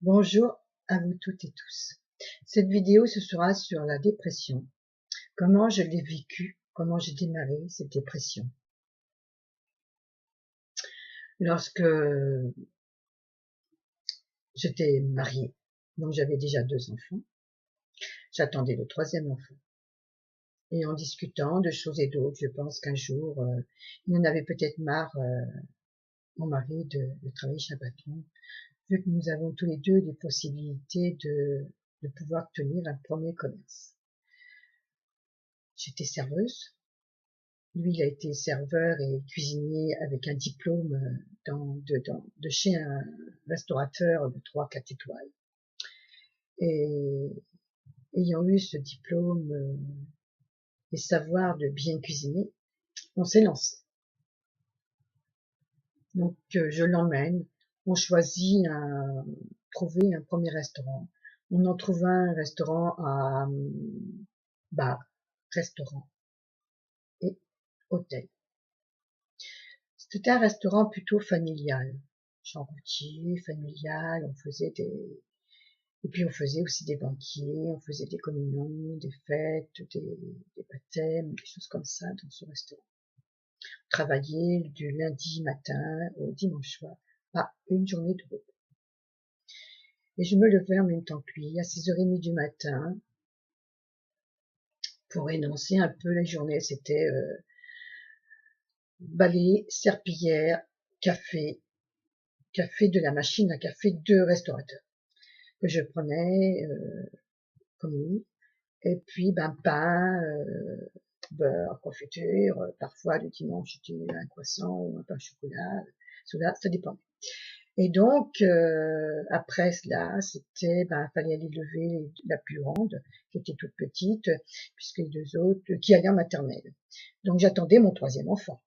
Bonjour à vous toutes et tous. Cette vidéo, ce sera sur la dépression. Comment je l'ai vécue, comment j'ai démarré cette dépression. Lorsque j'étais mariée, donc j'avais déjà 2 enfants, j'attendais le 3e enfant. Et en discutant de choses et d'autres, je pense qu'un jour, il en avait peut-être marre, mon mari, de travailler chez un patron, vu que nous avons tous les deux des possibilités de pouvoir tenir un premier commerce. J'étais serveuse. Lui, il a été serveur et cuisinier avec un diplôme de chez un restaurateur de 3-4 étoiles. Et ayant eu ce diplôme et savoir de bien cuisiner, on s'est lancé. Donc, je l'emmène, on choisit trouver un premier restaurant. On en trouva un restaurant à bar, restaurant et hôtel. C'était un restaurant plutôt familial, genre routier, familial, et puis on faisait aussi des banquets, on faisait des communions, des fêtes, des baptêmes, des choses comme ça dans ce restaurant. On travaillait du lundi matin au dimanche soir, pas une journée de repos. Et je me levais en même temps que lui, à 6h30 du matin, pour énoncer un peu la journée. C'était balai, serpillière, café de la machine à café de restaurateur que je prenais comme lui, et puis pain, beurre, confiture, parfois le dimanche c'était un croissant ou un pain au chocolat, ça dépend. Et donc après cela, c'était fallait aller lever la plus grande, qui était toute petite, puisque les 2 autres qui allaient en maternelle. Donc j'attendais mon 3e enfant.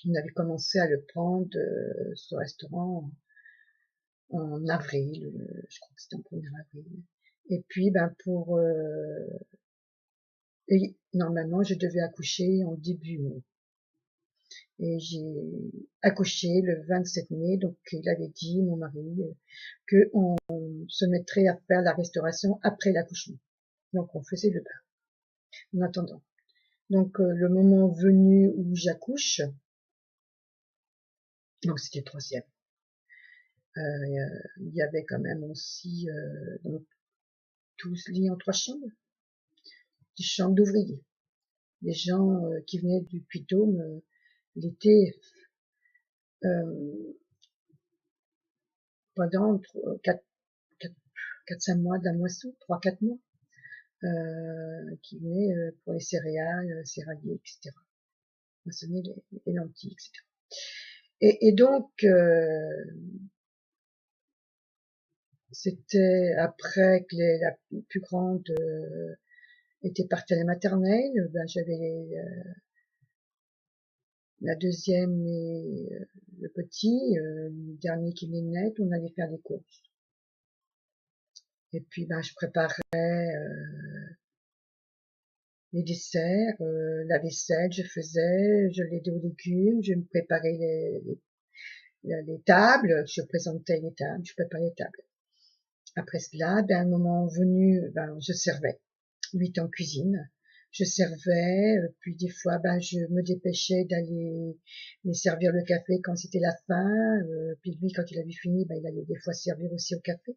On avait commencé à le prendre ce restaurant en avril, je crois que c'était en 1er avril. Et puis et normalement je devais accoucher en début mai. Et j'ai accouché le 27 mai, donc il avait dit, mon mari, que on se mettrait à faire la restauration après l'accouchement. Donc on faisait le bain en attendant. Donc le moment venu où j'accouche, donc c'était le 3e, il y avait quand même aussi donc 12 lits en 3 chambres, des chambres d'ouvriers. Les gens qui venaient du Puy-de-Dôme l'été, pendant 4-5 mois de la moisson, 3-4 mois, qui venaient pour les céréales, céréaliers, etc. Moissonner les lentilles, etc. Et donc, c'était après que la plus grande était partie à la maternelle, j'avais la 2e et le petit, le dernier qui venait de naître, on allait faire des courses. Et puis je préparais les desserts, la vaisselle, je l'aidais aux légumes, je me préparais les tables, je présentais les tables, je préparais les tables. Après cela, un moment venu, je servais. 8 en cuisine. Je servais, puis des fois, je me dépêchais d'aller lui servir le café quand c'était la fin, puis lui, quand il avait fini, il allait des fois servir aussi au café.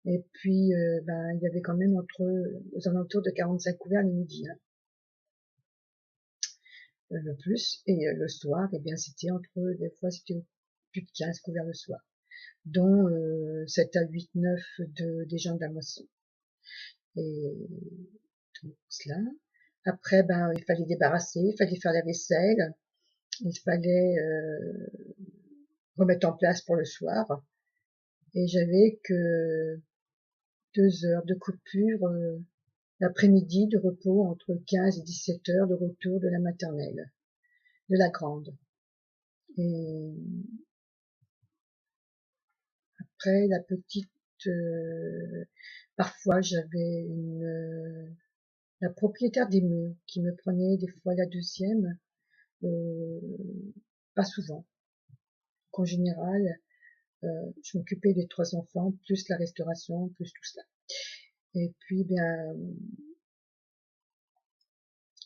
Et puis, il y avait quand même aux alentours de 45 couverts le midi, hein, le plus. Et le soir, c'était des fois, c'était plus de 15 couverts le soir, dont 7 à 8, 9 des gens de la moisson. Et tout cela. Après, il fallait débarrasser, il fallait faire la vaisselle, il fallait remettre en place pour le soir. Et j'avais que 2 heures de coupure l'après-midi de repos entre 15 et 17 heures de retour de la maternelle, de la grande. Et après, la petite, parfois j'avais la propriétaire des murs qui me prenait des fois la 2e, pas souvent. En général, je m'occupais des 3 enfants, plus la restauration, plus tout cela. Et puis, bien,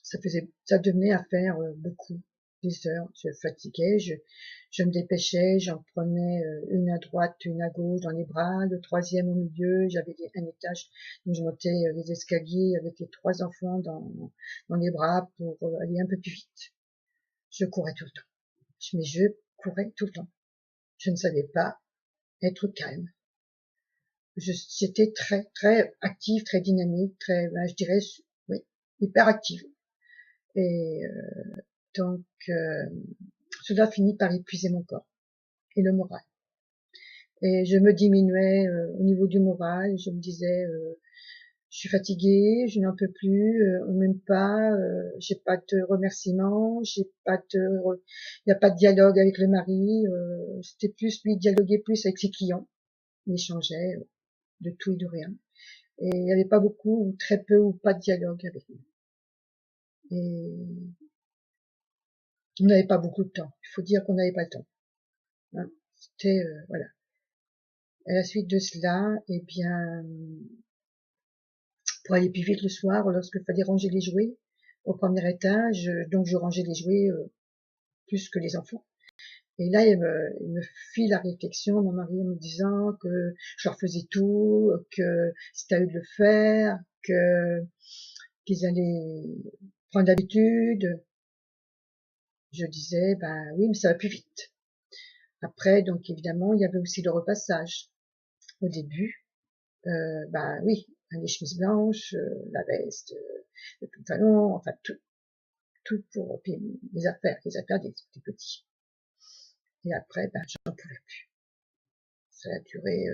ça devenait à faire beaucoup, des heures. Je fatiguais, je me dépêchais, j'en prenais une à droite, une à gauche dans les bras, le troisième au milieu. J'avais un étage, donc je montais les escaliers avec les 3 enfants dans les bras pour aller un peu plus vite. Je courais tout le temps. Mais je courais tout le temps. Je ne savais pas être calme. J'étais très, très active, très dynamique, très, ben, je dirais, oui, hyper active. Et donc, cela finit par épuiser mon corps et le moral. Et je me diminuais au niveau du moral. Je me disais, je suis fatiguée, je n'en peux plus, même pas, j'ai pas de remerciements, j'ai pas de, il n'y a pas de dialogue avec le mari. C'était plus lui dialoguer plus avec ses clients. Il échangeait de tout et de rien. Et il n'y avait pas beaucoup, ou très peu, ou pas de dialogue avec lui. Et on n'avait pas beaucoup de temps. Il faut dire qu'on n'avait pas le temps. Hein. C'était, voilà. À la suite de cela, eh bien, pour aller plus vite le soir, lorsqu'il fallait ranger les jouets au premier étage, donc je rangeais les jouets plus que les enfants. Et là, il me fit la réflexion, mon mari, en me disant que je leur faisais tout, que c'était à eux de le faire, qu'ils allaient prendre l'habitude. Je disais, ben oui, mais ça va plus vite. Après, donc évidemment, il y avait aussi le repassage. Au début, ben oui, les chemises blanches, la veste, le pantalon, enfin tout pour puis les affaires des petits. Et après, ben j'en pouvais plus. Ça a duré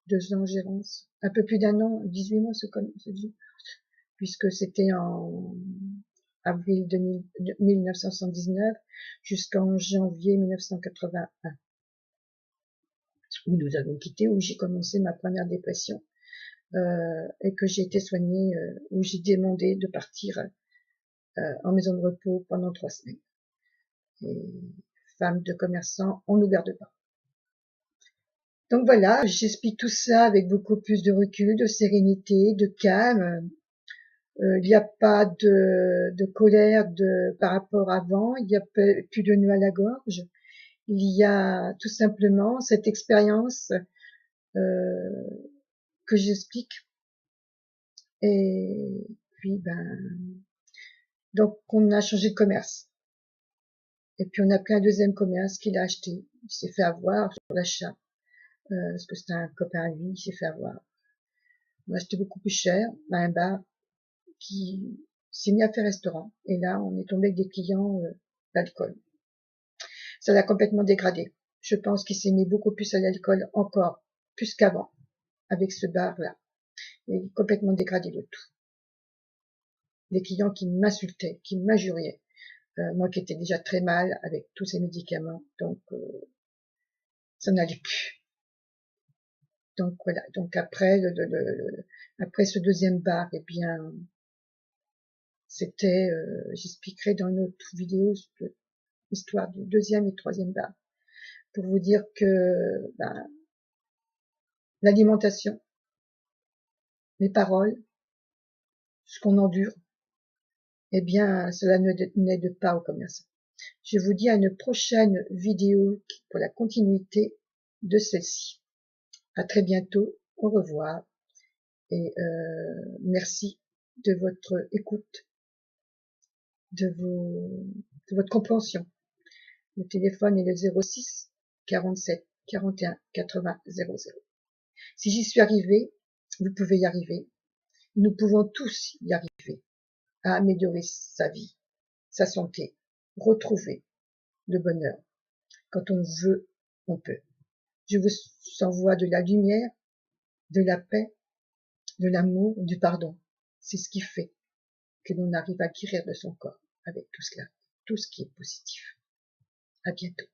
2 ans, gérance, un peu plus d'1 an, 18 mois, ce dit, puisque c'était en avril 1979 jusqu'en janvier 1981, où nous avons quitté, où j'ai commencé ma première dépression, et que j'ai été soignée, où j'ai demandé de partir en maison de repos pendant 3 semaines. Et femme de commerçant, on nous garde pas. Donc voilà, j'explique tout ça avec beaucoup plus de recul, de sérénité, de calme. Il n'y a pas de colère par rapport à avant, il n'y a plus de nœud à la gorge. Il y a tout simplement cette expérience que j'explique. Et puis, donc on a changé de commerce. Et puis on a pris un deuxième commerce qu'il a acheté. Il s'est fait avoir sur l'achat, parce que c'était un copain à lui, il s'est fait avoir. On a acheté beaucoup plus cher, à un bar qui s'est mis à faire restaurant. Et là, on est tombé avec des clients d'alcool. Ça l'a complètement dégradé. Je pense qu'il s'est mis beaucoup plus à l'alcool encore, plus qu'avant, avec ce bar-là. Il a complètement dégradé le tout. Des clients qui m'insultaient, qui m'injuriaient. Moi qui étais déjà très mal avec tous ces médicaments, donc ça n'allait plus. Donc voilà. Donc après après ce deuxième bar, eh bien, c'était, j'expliquerai dans une autre vidéo l'histoire du deuxième et troisième bar, pour vous dire que l'alimentation, les paroles, ce qu'on endure, eh bien, cela n'aide pas au commerçant. Je vous dis à une prochaine vidéo pour la continuité de celle-ci. À très bientôt, au revoir et merci de votre écoute, de votre compréhension. Le téléphone est le 06 47 41 80 00. Si j'y suis arrivée, vous pouvez y arriver. Nous pouvons tous y arriver à améliorer sa vie, sa santé, retrouver le bonheur. Quand on veut, on peut. Je vous envoie de la lumière, de la paix, de l'amour, du pardon. C'est ce qui fait que l'on arrive à guérir de son corps avec tout cela, tout ce qui est positif. À bientôt.